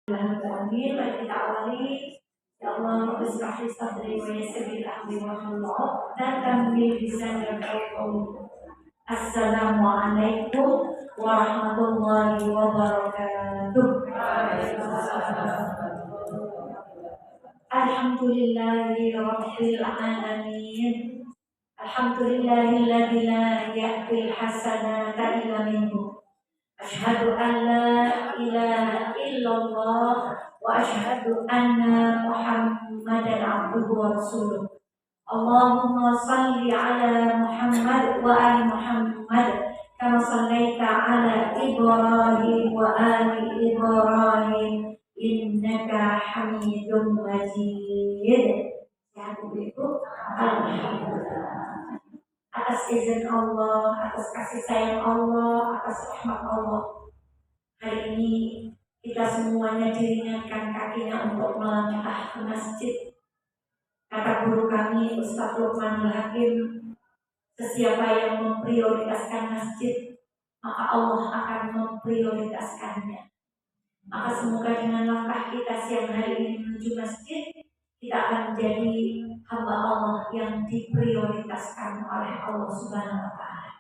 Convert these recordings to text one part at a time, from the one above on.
Amin. Mari kita awali. Ya Allah, bismillah sadri wa yassir li amri wa hlul 'uqdatam min lisani yafqahu qawli. Assalamualaikum warahmatullahi wabarakatuh. Alhamdulillahi rabbil alamin. Alhamdulillahilladzi la ya'til hasanata illa minhu. Asyhadu an la ilaha illallah wa asyhadu anna Muhammadan abduhu wa rasuluh. Allahumma salli ala Muhammad wa ali Muhammad kama sallaita ala Ibrahim wa ali Ibrahim innaka Hamidum Majid. Ya itu alhamdulillah. Atas izin Allah, atas kasih sayang Allah, atas rahmat Allah, hari ini kita semuanya diringankan kakinya untuk melangkah ke masjid. Kata guru kami Ustaz Luqmanul Hakim, sesiapa yang memprioritaskan masjid, maka Allah akan memprioritaskannya. Maka semoga dengan langkah kita siang hari ini menuju masjid, kita akan menjadi hamba Allah yang diprioritaskan oleh Allah Subhanahu wa Ta'ala.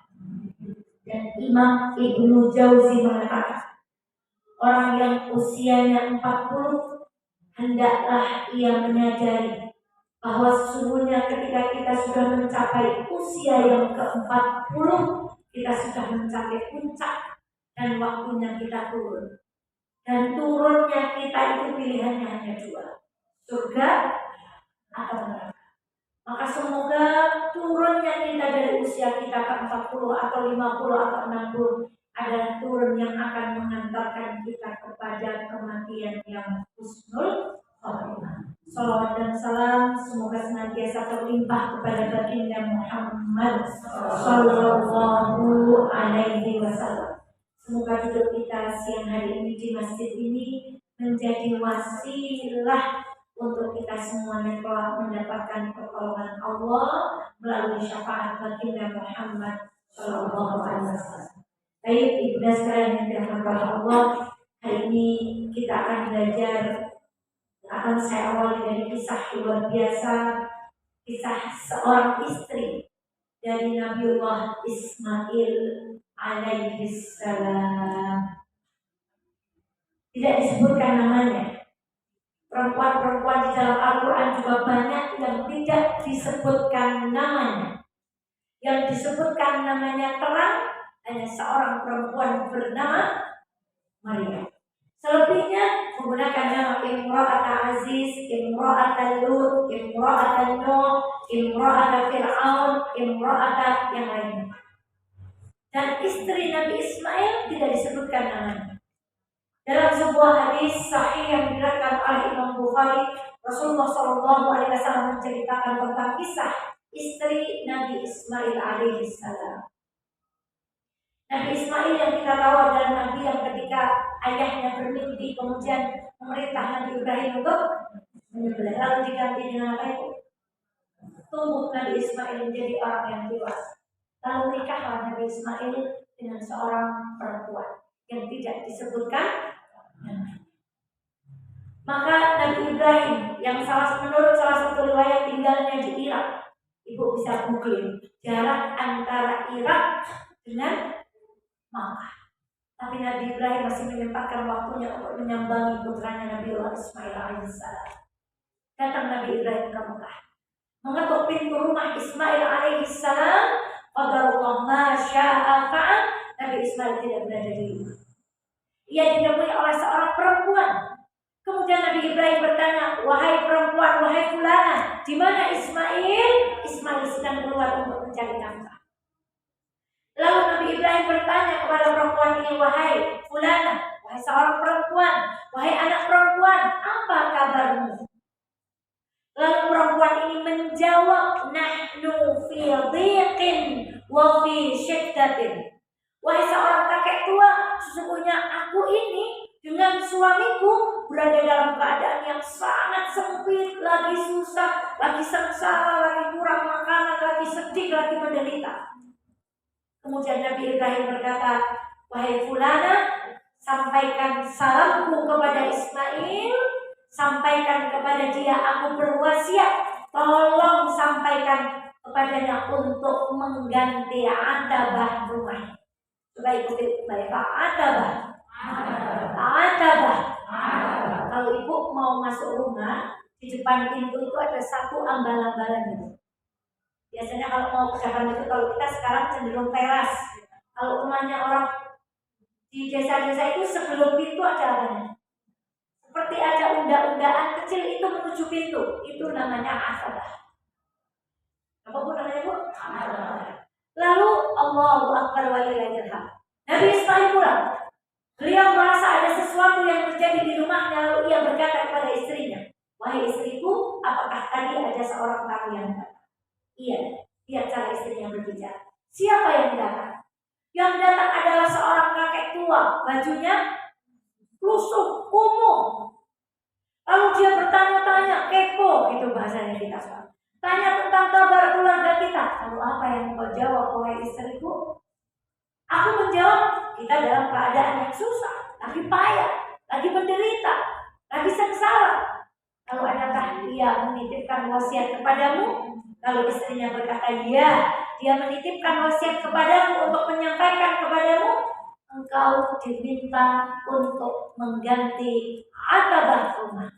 Dan Imam Ibnu Jauzi mengatakan, orang yang usianya 40 hendaklah ia menyadari bahwa sesungguhnya ketika kita sudah mencapai usia yang ke-40, kita sudah mencapai puncak dan waktunya kita turun. Dan turunnya kita itu pilihannya hanya dua, surga atau neraka. Maka semoga turunnya kita dari usia kita ke 40 atau 50 atau 60 adalah turun yang akan mengantarkan kita kepada kematian yang husnul khotimah. Salawat dan salam semoga senantiasa terlimpah kepada baginda Muhammad sallallahu alaihi wasallam. Semoga hidup kita siang hari ini di masjid ini menjadi wasilah untuk kita semuanya telah mendapatkan pertolongan Allah melalui syafaat baginda Muhammad sallallahu alaihi wasallam. Baik, ibu dan sekalian yang dirahmati Allah, hari ini kita akan belajar. Akan saya awali dari kisah luar biasa, kisah seorang istri dari Nabiullah Ismail alaihi salam. Tidak disebutkan namanya. Perempuan-perempuan di dalam Al-Quran juga banyak yang tidak disebutkan namanya. Yang disebutkan namanya terang hanya seorang perempuan bernama Maryam. Selebihnya menggunakan nama Imra'at Aziz, Imra'at Lut, Imra'at Nuh, Imra'at Fir'aun, Imra'at yang lainnya. Dan istri Nabi Ismail tidak disebutkan namanya. Dalam sebuah hadis sahih yang diriwayatkan oleh Imam Bukhari, Rasulullah SAW menceritakan tentang kisah istri Nabi Ismail alaihi salam. Nabi Ismail yang kita tahu adalah Nabi yang ketika ayahnya bermimpi kemudian memerintah Nabi Ibrahim untuk menyembelih, lalu diganti dengan apa itu? Tumbuh Nabi Ismail menjadi orang yang dewasa. Lalu menikahlah Nabi Ismail dengan seorang perempuan yang tidak disebutkan. Maka Nabi Ibrahim yang menurut salah satu riwayat tinggalnya di Irak. Ibu bisa googling jarak antara Irak dengan Makkah. Tapi Nabi Ibrahim masih menyempatkan waktunya untuk menyambangi putranya Nabi Ismail alaihissalam. Datang Nabi Ibrahim ke Makkah, mengetuk pintu rumah Ismail alaihissalam. Qadarullah ma syaa fa'al. Nabi Ismail tidak berada di rumah. Ia ditemui oleh seorang perempuan. Kemudian Nabi Ibrahim bertanya, wahai perempuan, wahai fulana, di mana Ismail? Ismail sedang keluar untuk mencari nafkah. Lalu Nabi Ibrahim bertanya kepada perempuan ini, wahai fulana, wahai seorang perempuan, wahai anak perempuan, apa kabarmu? Lalu perempuan ini menjawab, nahnu fi dhiqin wa fi syiddatin. Wahai seorang kakek tua, sesungguhnya aku ini dengan suamiku berada dalam keadaan yang sangat sempit, lagi susah, lagi sengsara, lagi kurang makanan, lagi sedih, lagi menderita. Kemudian Nabi Ibrahim berkata, wahai fulana, sampaikan salamku kepada Ismail, sampaikan kepada dia aku berwasiat, tolong sampaikan kepadanya untuk mengganti atabah rumah. Coba ikuti baik, atabah. Kalau ibu mau masuk rumah, di depan pintu itu ada satu ambal-ambalan itu. Biasanya kalau mau ke depan itu, kalau kita sekarang cenderung teras. Kalau rumahnya orang di desa-desa itu sebelum pintu ada apa? Seperti ada unda-undaan kecil itu menuju pintu. Itu namanya asabah. Apa pun namanya bu? Lalu Allahu Akbar walillahil hamd. Nabi Ismail pulang. Beliau merasa ada sesuatu yang terjadi di rumahnya, lalu ia berkata kepada istrinya, wahai istriku, apakah tadi ada seorang tamu yang datang? Iya, lihat cara istrinya berbicara. Siapa yang datang? Yang datang adalah seorang kakek tua, bajunya lusuh, kumuh. Lalu dia bertanya-tanya, kepo, itu bahasanya kita sekarang. Tanya tentang kabar keluarga kita. Lalu apa yang kau jawab, wahai istriku? Aku menjawab, kita dalam keadaan yang susah, lagi payah, lagi menderita, lagi sengsara. Lalu adakah dia menitipkan wasiat kepadamu? Lalu istrinya berkata, iya, dia menitipkan wasiat kepadamu untuk menyampaikan kepadamu, engkau diminta untuk mengganti atabah rumah.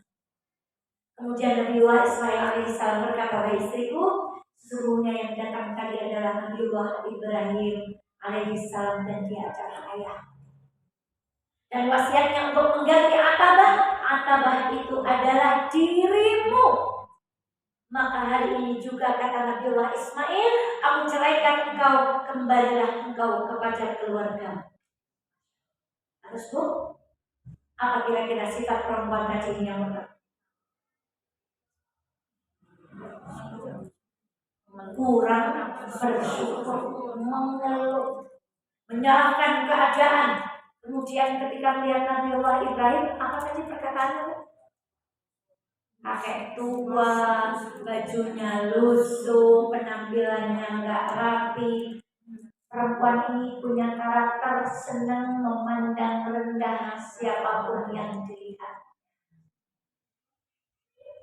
Kemudian Nabiullah Ismail alaihissalam berkata, wahai istriku, sesungguhnya yang datang tadi adalah Nabiullah Ibrahim alaihissalam dan dia adalah ayah. Dan wasiatnya untuk mengganti atabah itu adalah dirimu. Maka hari ini juga kata Nabiullah Ismail, aku ceraikan engkau, kembalilah engkau kepada keluarga. Terus bu, apa kira-kira sifat perempuan tadi yang benar? Kurang bersyukur, mengeluh, menyalahkan keadaan. Kemudian ketika melihat Nabiullah Ibrahim, apa tadi perkataannya? Kakek tua, bajunya lusuh, penampilannya nggak rapi. Perempuan ini punya karakter senang memandang rendah siapapun yang dilihat.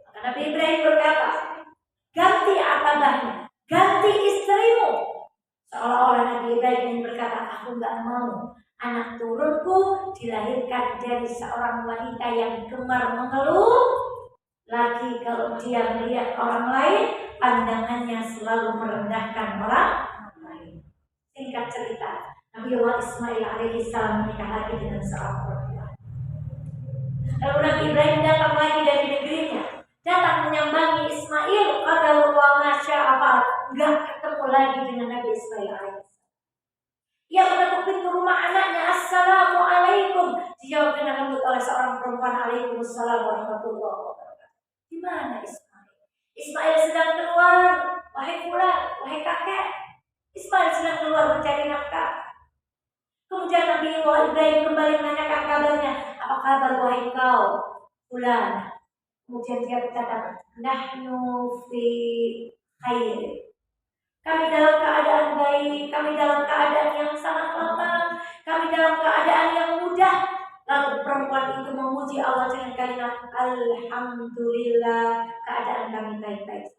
Maka Nabi Ibrahim berkata, ganti atabahnya, ganti istrimu. Seolah-olah Nabi Ibrahim berkata, aku nggak mau anak turunku dilahirkan dari seorang wanita yang gemar mengeluh. Lagi kalau dia melihat orang lain, pandangannya selalu merendahkan orang lain. Singkat cerita, Nabiullah Ismail alaihissalam menikah lagi dengan seorang perempuan. Lalu Nabi Ibrahim datang lagi dari negerinya, datang menyambangi Ismail. Qadarullah masya'afal, enggak ketemu lagi dengan Nabi Ismail alaihissalam. Ia mengetuk pintu rumah anaknya, assalamualaikum. Dijawab dengan lembut oleh seorang perempuan, waalaikumsalam warahmatullahi wabarakatuh. Di mana Ismail? Ismail sedang keluar, wahai fulan, wahai kakek. Ismail sedang keluar mencari nafkah. Kemudian Nabi Ibrahim kembali menanyakan kabarnya, apa kabar wahai kau, fulan? Kemudian dia berkata, nahnu fi khair. Kami dalam keadaan baik, kami dalam keadaan yang sangat lapang, kami dalam keadaan yang mudah. Lalu perempuan itu memuji Allah dengan kalimat alhamdulillah, keadaan kami baik-baik.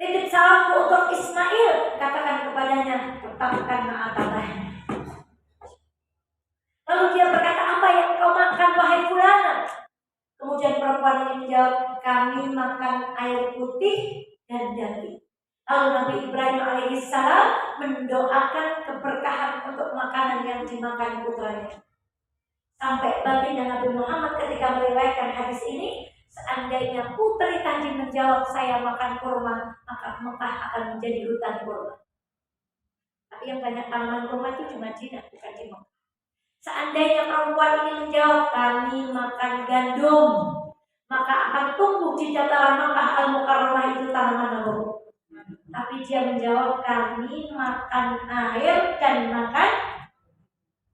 Titip salamku untuk Ismail, katakan kepadanya, tetapkan atabahnya. Lalu dia berkata, apa yang kau makan wahai fulana? Kemudian perempuan ini menjawab, kami makan air putih dan daging. Lalu Nabi Ibrahim alaihissalam mendoakan keberkahan untuk makanan yang dimakan putranya. Sampai baginda Nabi Muhammad ketika meriwayatkan hadis ini, seandainya putri tadi menjawab saya makan kurma, maka Mekah akan menjadi hutan kurma. Tapi yang banyak tanaman kurma itu di Madinah, bukan di Mekah. Seandainya perempuan ini menjawab kami makan gandum, maka akan tumbuh di dataran Mekah Al-Mukarramah itu tanaman apa? Tapi dia menjawab kami makan air dan makan.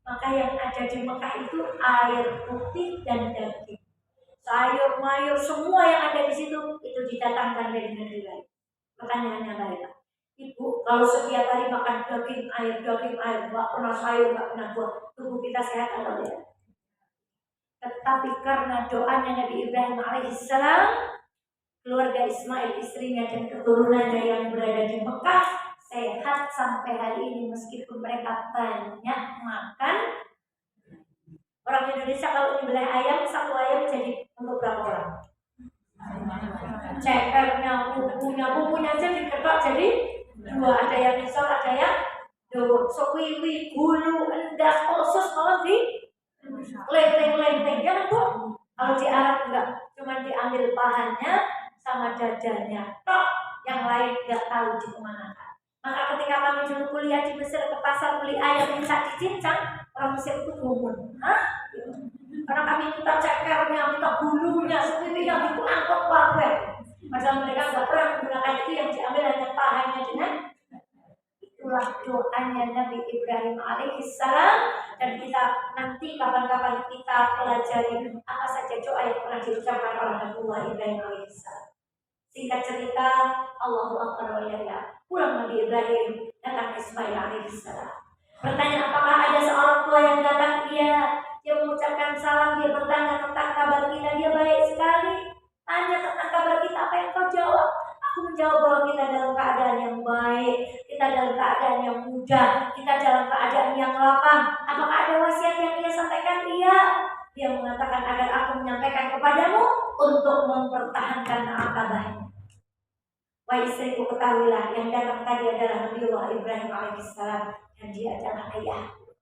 Maka yang ada di Mekah itu air putih dan daging. Sayur, mayur, semua yang ada di situ itu didatangkan dari negeri lain. Pertanyaannya adalah, Ibu, kalau setiap hari makan daging air, nggak pernah sayur, nggak pernah buah, tubuh kita sehat atau tidak? Tetapi karena doanya Nabi Ibrahim alaihissalam, keluarga Ismail, istrinya dan keturunannya yang berada di Mekah sehat sampai hari ini meskipun mereka banyak makan. Orang Indonesia kalau nyembelih ayam, satu ayam jadi untuk berapa orang? Cekernya, kukunya aja diketok jadi dua, ada yang misal, ada yang dua, sowiwi, bulu, endas, khusus malah di lempeng-lempeng ya Bu. Kalau di Arab enggak, cuma diambil pahannya sama dadanya, tok, yang lain enggak tahu di mana. Maka ketika kami dulu kuliah di Mesir ke pasar beli ayam yang tak dicincang, orang Mesir itu gumun. Hah? Karena kami minta cekernya, minta bulunya, seperti yang diangkut pakai. Padahal mereka nggak pernah menggunakan itu, yang diambil hanya pahannya dengan. Itulah doanya Nabi Ibrahim alaihissalam, dan kita nanti kapan-kapan kita pelajari apa saja doa yang pernah diucapkan oleh Nabi Ibrahim alaihissalam. Singkat cerita, Allahu Akbar walillah, pulang Nabi Ibrahim, datang Ismail alaihissalam. Bertanya apakah ada seorang tua yang datang? Iya. Dia mengucapkan salam, dia bertanya tentang kabar kita, dia baik sekali. Tanya tentang kabar kita, apa yang kau jawab? Aku menjawab bahwa kita dalam keadaan yang baik, kita dalam keadaan yang mudah, kita dalam keadaan yang lapang. Apakah ada wasiat yang dia sampaikan? Iya. Dia mengatakan agar aku menyampaikan kepadamu untuk mempertahankan akabahnya. Wahai istriku, ketahuilah yang datang tadi adalah Nabiullah Ibrahim alaihissalam, dan dia adalah ayahku.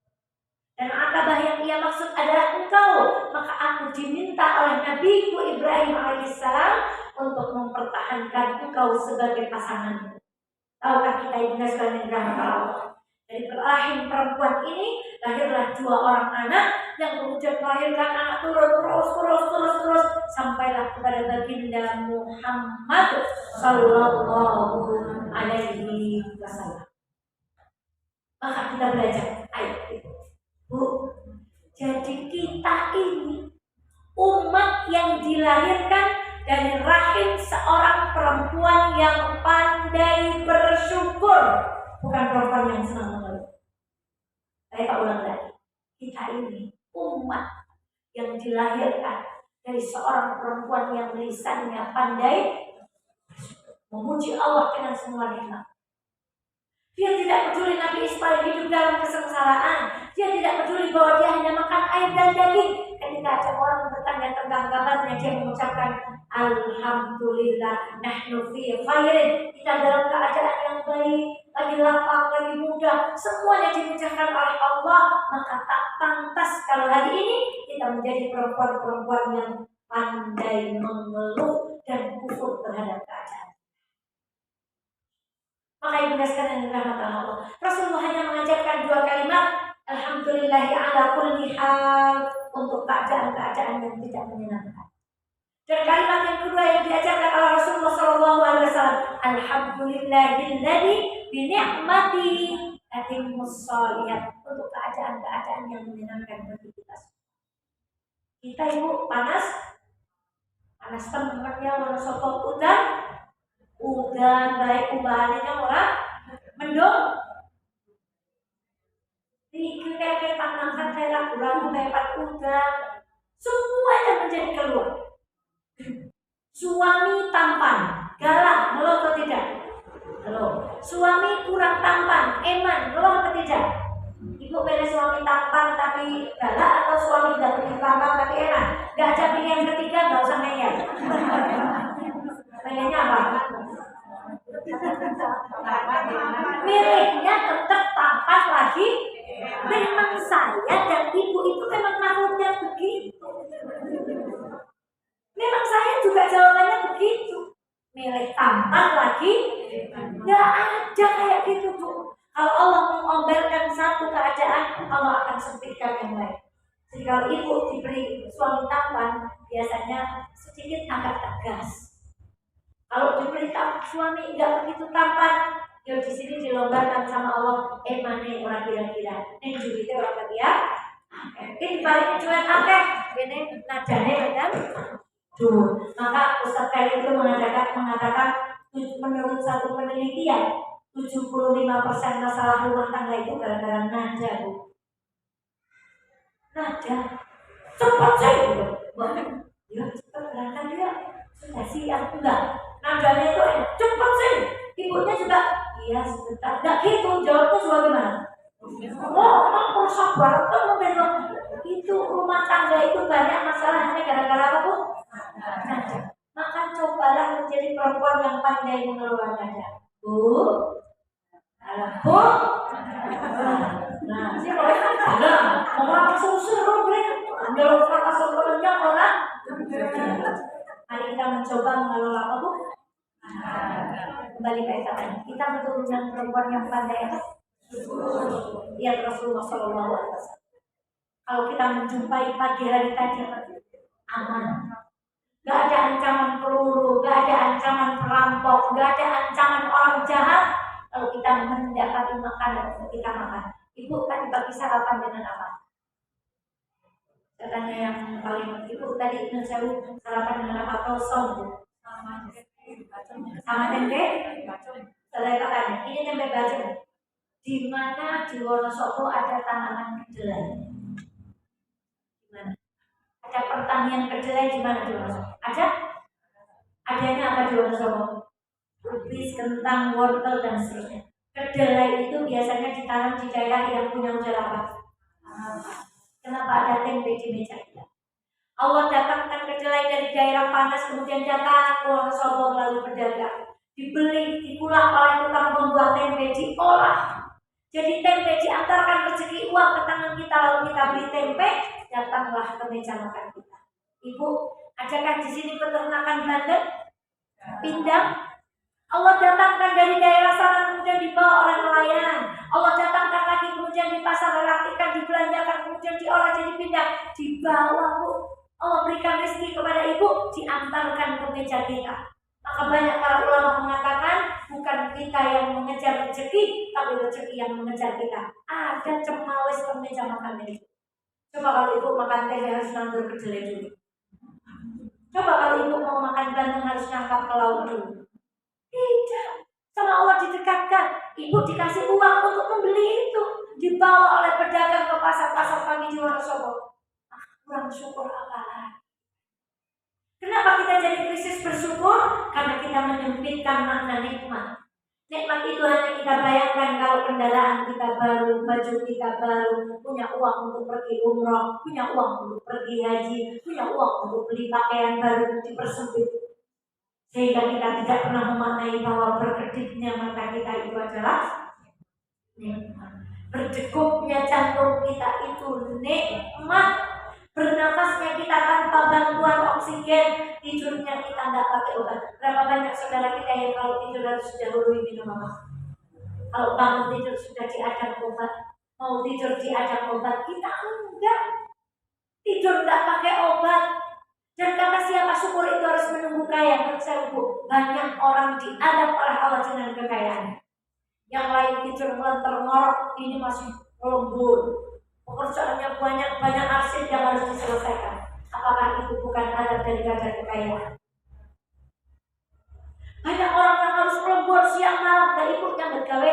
Dan akabah yang ia maksud adalah engkau. Maka aku diminta oleh Nabiku Ibrahim alaihissalam untuk mempertahankan engkau sebagai pasanganmu. Tahukah kita ibunda sekalian yang Allah? Dari rahim perempuan ini lahirlah dua orang anak, yang kemudian melahirkan anak terus sampailah kepada baginda Muhammad sallallahu alaihi wasallam. Maka kita belajar ayat itu. Bu, jadi kita ini umat yang dilahirkan dari rahim seorang perempuan yang pandai bersyukur, bukan perempuan yang senang mengeluh. Saya ulang lagi, kita ini umat yang dilahirkan dari seorang perempuan yang lisannya pandai memuji Allah dengan semua nikmat. Dia tidak peduli Nabi Ismail hidup dalam kesengsaraan. Dia tidak peduli bahwa dia hanya makan air dan daging. Ketika ada orang bertanya tentang kabarnya, dia mengucapkan alhamdulillah nahnu fi khairin. Kita dalam keadaan yang baik, lagi lapang, lagi mudah, semuanya dimudahkan oleh Allah. Maka tak pantas kalau hari ini kita menjadi perempuan-perempuan yang pandai mengeluh dan kufur terhadap keadaan. Maka ibunda sekalian yang dirahmati Allah, Rasulullah hanya mengajarkan dua kalimat, alhamdulillahi ala kulli hal, untuk keadaan-keadaan yang tidak menyenangkan. Dan kalimat yang kedua yang diajarkan oleh Rasulullah SAW, alhamdulillahilladzi bi ni'mati tatimmus shalihat, untuk keadaan-keadaan yang menyenangkan bagi kita. Kita ibu panas teman-temannya mana sopok udan baik ubahnya orang mendung pikir kayak tanamkan kayak ragu-ragu kayak udan, semuanya menjadi keluar. Suami tampan galak, ngeluh atau tidak? Ngeluh. Suami kurang tampan eman, ngeluh atau tidak? Ibu pilih suami tampan tapi galak atau suami tidak begitu tampan tapi eman? Gak ada pilihan ketiga, gak usah ngeyel. Pengennya apa? Miliknya tetap tampan lagi. Memang saya dan ibu itu memang makhluknya begitu. Memang saya juga jawabannya begitu. Milih tampan lagi, nggak ada kayak gitu Bu. Kalau Allah mengombelkan satu keadaan, Allah akan sempitkan yang lain. Jadi kalau ibu diberi suami tampan, biasanya sedikit agak tegas. Kalau diberi suami nggak begitu tampan, ya di sini dilombakan sama Allah, mana orang kira-kira, ini juga orang kira. Ini baliknya cuman akeh, ini najane kan? Maka Ustaz Khalil itu mengatakan menurut satu penelitian 75% masalah rumah tangga itu gara-gara nada, Bu. Nada. Cepat sih gitu. Ya cepat berangkat dia. Sudah siap enggak? Nadanya itu cepat sih. Ibunya juga iya sebentar. Enggak gitu. Jawabnya juga gimana? Oh, sabar tuh mungkin itu rumah tangga itu banyak masalahnya gara-gara apa, Bu? Nada. Maka cobalah menjadi perempuan yang pandai mengelola nada. Bu, Bu. Nah, sih kalau ada orang susah Robert, kalau kata sebenarnya orang. Mari kita mencoba mengelola apa, Bu? Kembali ke tadi, kita keturunan perempuan yang pandai apa? Lihat Rasulullah SAW. Kalau kita menjumpai pagi hari tadi aman, gak ada ancaman peluru, gak ada ancaman perampok, gak ada ancaman orang jahat. Kalau kita mendapati makanan untuk kita makan, Ibu tadi pagi sarapan dengan apa? Katanya yang paling Ibu tadi sarapan dengan apa? Kosong, Bu. Sama tempe. Saya katanya ini tempe bacem. Di mana di Wonosobo ada tanaman kedelai? Di mana? Ada pertanian kedelai di mana di Wonosobo? Ada? Adanya apa di Wonosobo? Kubis, kentang, wortel dan seterusnya. Kedelai itu biasanya ditanam di daerah yang punya udara apa? Kenapa ada tempe di meja kita? Allah datangkan kedelai dari daerah panas, kemudian datang ke Wonosobo melalui pedagang, dibeli, dipulang oleh tukang membuat tempe, diolah. Jadi tempe diantarkan rezeki uang ke tangan kita, lalu kita beli tempe, datanglah ke meja makan kita. Ibu, adakah di sini peternakan bandeng? Pindang? Allah datangkan dari daerah sana, kemudian dibawa oleh nelayan. Allah datangkan lagi, kemudian di pasar ikan dibelanjakan, kemudian diolah jadi pindang, dibawa, Bu. Allah berikan rezeki kepada ibu, diantarkan ke meja kita. Maka banyak para ulama mengatakan bukan kita yang mengejar rezeki, tapi rezeki yang mengejar kita. Ada cemawis ke meja makan itu. Coba kalau ibu makan tempe harus nanggur kedelai dulu. Coba kalau ibu mau makan bandeng harus nangkap ke laut dulu. Tidak, sama Allah didekatkan. Ibu dikasih uang untuk membeli itu, dibawa oleh pedagang ke pasar-pasar pagi di Wonosobo. Kurang syukur apalah. Kenapa kita jadi krisis bersyukur? Karena kita menyempitkan makna nikmat. Nikmat itu hanya kita bayangkan kalau kendaraan kita baru, baju kita baru, punya uang untuk pergi umroh, punya uang untuk pergi haji, punya uang untuk beli pakaian baru, dipersempit. Sehingga kita tidak pernah memaknai bahwa berkedipnya mata kita itu adalah nikmat. Berdegupnya jantung kita itu nikmat. Bernafasnya kita tanpa bantuan oksigen, tidurnya kita nggak pakai obat. Berapa banyak saudara kita yang kalau tidur harus didahului minum apa? Kalau bangun tidur sudah diadang obat, mau tidur diadang obat, kita enggak. Tidur nggak pakai obat. Dan kata siapa syukur itu harus menunggu kaya. Menurut saya, Bu, banyak orang diadab oleh Allah dengan kekayaan. Yang lain tidur melentar ngorok, ini masih lembur. Pekerjaannya banyak arsip yang harus diselesaikan. Apakah itu bukan adab dari kadar kekayaan? Banyak orang yang harus lembur siang malam, dan ikutnya bergawe.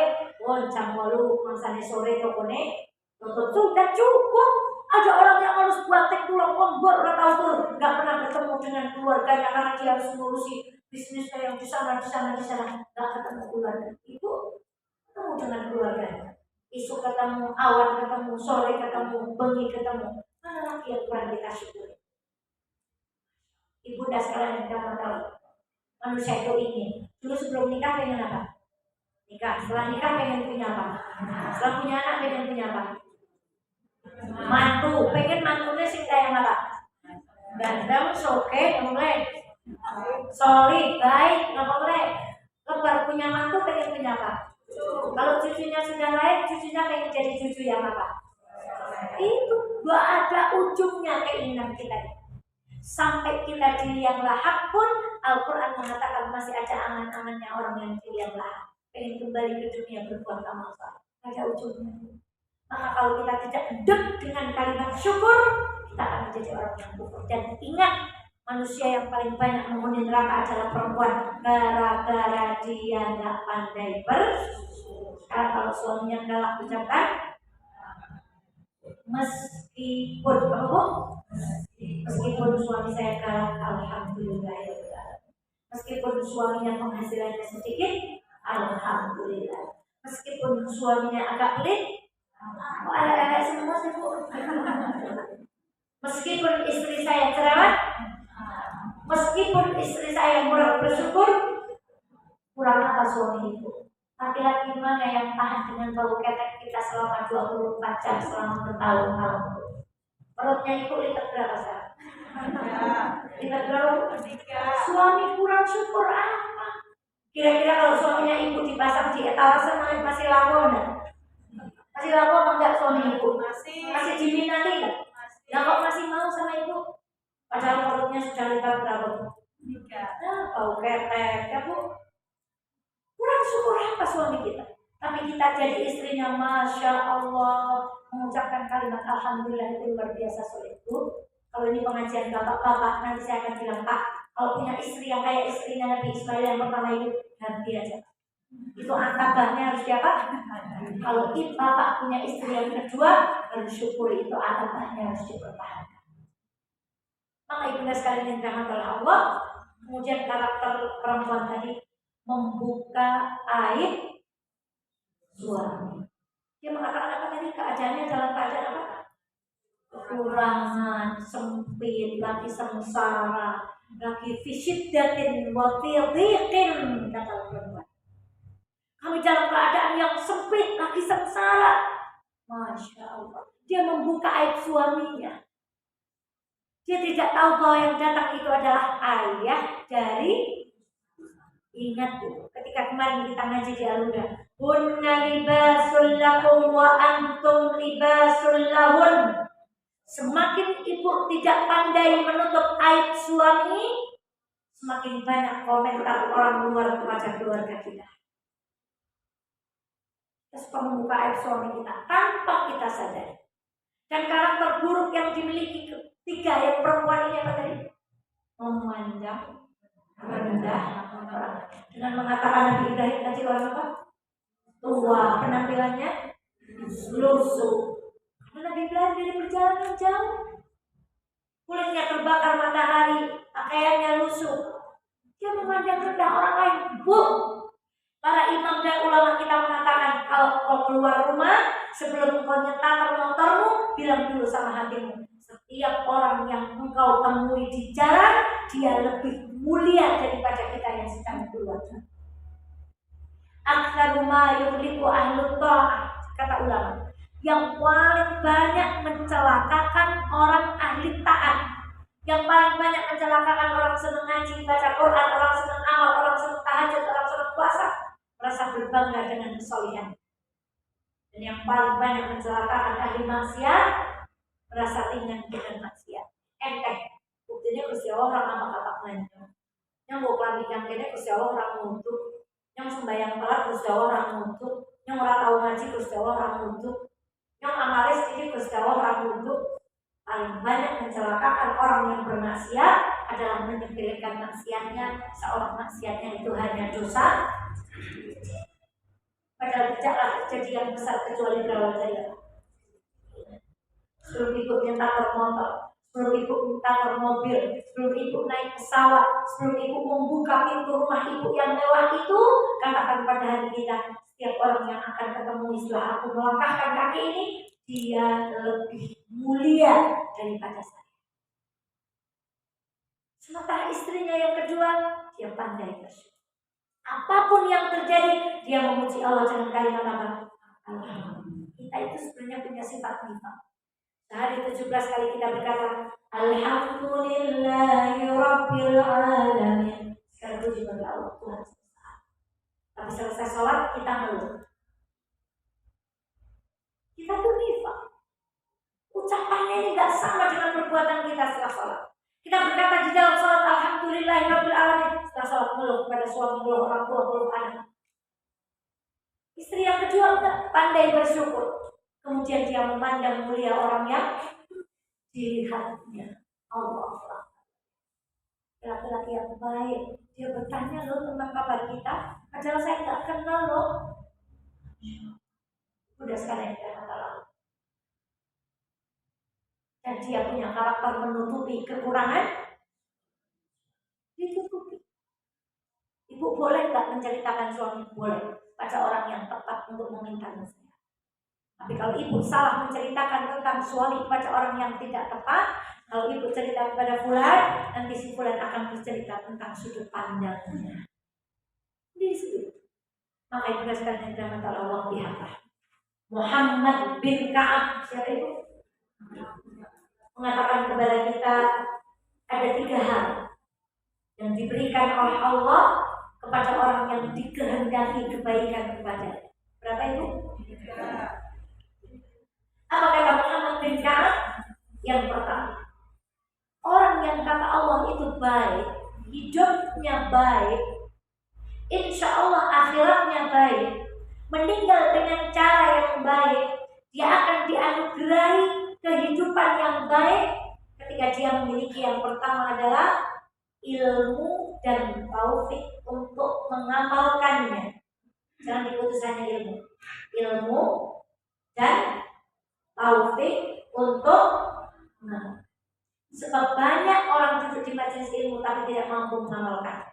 Jam 8 mangsane sore tokone tutup, sudah cukup. Ada orang yang harus batik tulang lembur, nggak pernah bertemu dengan keluarganya karena dia harus mengurusi bisnisnya yang di sana, nggak ketemu keluarga. Itu ketemu dengan keluarganya. Isu ketemu, awan ketemu, sore ketemu, bengi ketemu. Mana lagi yang kurang kita syukuri? Ibu dan sekalian kita tahu, manusia itu ingin. Dulu sebelum nikah pengen apa? Nikah. Setelah nikah pengen punya apa? Setelah punya anak pengen punya apa? Mantu. Pengen mantunya sing kayak apa? Ganteng, soke, mulai solid, baik, nggak boleh. Lebar punya mantu pengen punya apa? Kalau cucunya sudah lahir, cucunya pengen jadi cucu yang apa? Itu gak ada ujungnya keinginan kita. Sampai kita di liang lahat pun Al-Quran mengatakan masih ada angan-angannya orang yang di liang lahat, pengen kembali ke dunia berbuat amal saleh. Ada ujungnya. Maka kalau kita tidak dek dengan kalimat syukur, kita akan menjadi orang yang kufur. Dan ingat, Manusia yang paling banyak menghuni neraka adalah perempuan, gara-gara dia nggak pandai bersyukur. Kalau suaminya galak ucapkan meskipun meskipun suami saya galak, alhamdulillah ya Allah. Meskipun suaminya penghasilannya sedikit, alhamdulillah. Meskipun suaminya agak pelit, agak semua sih Bu. Meskipun istri saya cerewet, meskipun istri saya kurang bersyukur, kurang apa suami itu? Laki-laki mana yang tahan dengan bau ketek kita selama 24 jam selama bertahun-tahun? Perutnya itu liter berapa sekarang? Liter berapa? Suami kurang syukur apa? Kira-kira kalau suaminya ibu dipasang di etalase masih laku enggak? Masih laku apa enggak suami ibu? Masih diminati enggak? Nah kok masih mau sama ibu? Padahal perutnya sudah liter berapa? Nah, bau ketek ya Bu. Kurang syukur apa suami kita? Tapi kita jadi istrinya, Masya Allah, mengucapkan kalimat Alhamdulillah itu luar biasa sulit Bu. Kalau ini pengajian bapak-bapak, nanti saya akan bilang Pak, kalau punya istri yang kayak istrinya Nabi Ismail yang pertama itu, ganti aja. Itu akabahnya harus diapa? Kalau bapak punya istri yang kedua, bersyukur itu akabahnya harus dipertahankan. Maka ibunda sekalian yang dirahmati oleh Allah, kemudian karakter perempuan tadi membuka aib suami. Dia mengatakan apa tadi? Keadaannya dalam keadaan apa? Kekurangan, sempit, lagi sengsara, lagi fisyiddatin wa fi dhiqin, kata perempuan. Kami dalam keadaan yang sempit, lagi sengsara. Masya Allah. Dia membuka aib suaminya. Dia tidak tahu bahwa yang datang itu adalah ayah dari, ingat Bu, ketika kemarin kita ngaji di Alhuda, hunna libasul lakum wa antum libasul lahun. Semakin ibu tidak pandai menutup aib suami, semakin banyak komentar orang luar kepada keluarga kita. Terus membuka aib suami kita tanpa kita sadari. Dan karakter buruk yang dimiliki ketiga yang perempuan ini apa tadi? Memandang rendah orang. Dengan mengatakan Nabi Ibrahim tadi orang apa? Tua, penampilannya lusuh. Karena Nabi Ibrahim dari perjalanan jauh, kulitnya terbakar matahari, pakaiannya lusuh. Dia memandang rendah orang lain. Bu, para imam dan ulama kita mengatakan kalau kau keluar rumah, sebelum kau nyetar motormu, bilang dulu sama hatimu, setiap orang yang engkau temui di jalan, dia lebih mulia daripada kita yang sedang keluar. Aktsaru ma yuhliku ahlut ta'ah, kata ulama, yang paling banyak mencelakakan orang ahli taat, yang paling banyak mencelakakan orang senang ngaji, baca Quran, orang senang amal, orang senang tahajud, orang senang puasa, merasa berbangga dengan kesolihan. Dan yang paling banyak mencelakakan ahli maksiat, merasa ringan dengan maksiat. Enteng, buktinya Gusti Allah orang apa kata belanja. Yang mau kelambikan kene Gusti Allah orang untuk, yang sembahyang telat Gusti Allah orang untuk, yang orang tahu ngaji Gusti Allah orang untuk, yang amalis sedikit Gusti Allah orang untuk. Paling banyak mencelakakan orang yang bermaksiat adalah menyepelekan maksiatnya, seorang maksiatnya itu hanya dosa. Padahal tidaklah kejadian besar kecuali berawal dari sebelum ibu nyetak motor, sebelum ibu nyetak mobil, sebelum ibu naik pesawat, sebelum ibu membuka pintu rumah ibu yang mewah itu, katakan pada hati kita, setiap orang yang akan ketemu setelah aku melangkahkan kaki ini, dia lebih mulia daripada saya. Sementara istrinya yang kedua, dia pandai bersyukur. Apapun yang terjadi, dia memuji Allah dengan kalimat apa? Alhamdulillah. Kita itu sebenarnya punya sifat nifaq. Sehari 17 kali kita berkata Alhamdulillahi Rabbil Alamin. Sekarang puji bagi Allah Tuhan semesta. Tapi selesai sholat kita ngeluh. Kita tuh nifaq. Ucapannya ini gak sama dengan perbuatan kita setelah sholat. Kita berkata di dalam sholat Alhamdulillahi Rabbil Alamin, setelah sholat ngeluh kepada suami, ngeluh orang tua, ngeluh anak. Istri yang kedua enggak pandai bersyukur. Kemudian dia memandang mulia orang yang dilihatnya Allah. laki-laki yang baik. Dia bertanya loh tentang kabar kita, padahal saya nggak kenal loh. Udah sekarang yang kata dan dia punya karakter menutupi kekurangan, ditutupi. Ibu boleh nggak menceritakan suami? Boleh, pada orang yang tepat untuk meminta nasihat. Tapi kalau ibu salah menceritakan tentang suami kepada orang yang tidak tepat, kalau ibu cerita kepada Fulan, nanti si Fulan akan bercerita tentang sudut pandangnya. Di situ. Maka ibu sekalian yang dirahmati Allah lihatlah. Muhammad bin Ka'ab, siapa itu? Mengatakan kepada kita ada 3 hal yang diberikan oleh Allah kepada orang yang dikehendaki kebaikan kepada. Berapa itu? 3. Apa kata Muhammad bin Ka'ab? Yang pertama, orang yang kata Allah itu baik, hidupnya baik, insya Allah akhiratnya baik, meninggal dengan cara yang baik, dia akan dianugerahi kehidupan yang baik ketika dia memiliki yang pertama adalah ilmu dan taufik untuk mengamalkannya. Jangan diputus hanya ilmu dan taufik untuk sebab banyak orang duduk di majelis ilmu tapi tidak mampu mengamalkan.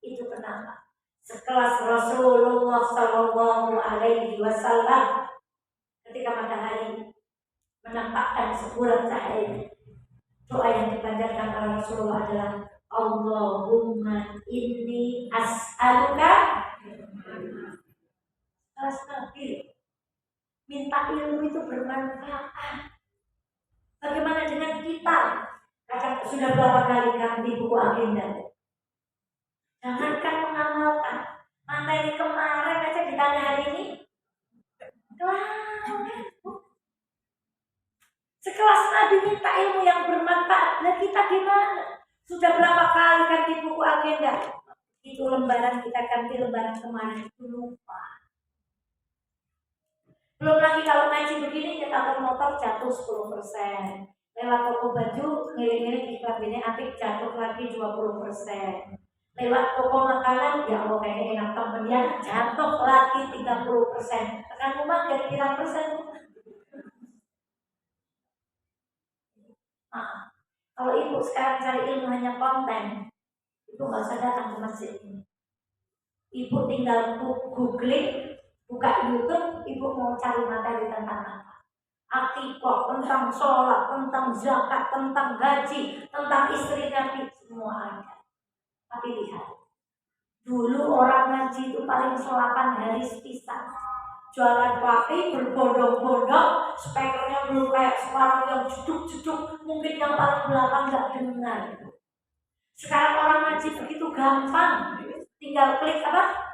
Itu kenapa? Sekelas Rasulullah Shallallahu Alaihi Wasallam ketika matahari menampakkan sebulan cahaya, doa yang dipanjatkan oleh Rasulullah adalah Allahumma inni as'aluka. Kelas Nabi minta ilmu itu bermanfaat. Bagaimana dengan kita? Kadang sudah berapa kali ganti buku agenda. Jangankan mengamalkan, materi kemarin aja ditanya hari ini. Sekelas Nabi minta ilmu yang bermanfaat. Lah kita gimana? Sudah berapa kali ganti buku agenda? Itu lembaran kita ganti lembaran kemarin itu lupa. Belum lagi kalau ngaji begini nyetak motor jatuh 10%. Lewat toko baju ngiling-ngiling iklan ini apik jatuh lagi 20%. Lewat toko makanan ya Allah kayaknya enak temen ya jatuh lagi 30%. Tekan rumah dari berapa persen? Kalau ibu sekarang cari ilmu hanya konten, ibu nggak usah datang ke masjid ini. Ibu tinggal googling, buka YouTube, ibu mau cari materi tentang apa? Akikah, tentang sholat, tentang zakat, tentang haji, tentang istri Nabi, semua ada. Tapi lihat, dulu orang ngaji itu paling 8 hari sepisah. Jualan kopi berbondong-bondong, speakernya belum kayak sekarang yang jeduk-jeduk, mungkin yang paling belakang nggak dengar. Sekarang orang ngaji begitu gampang, tinggal klik apa?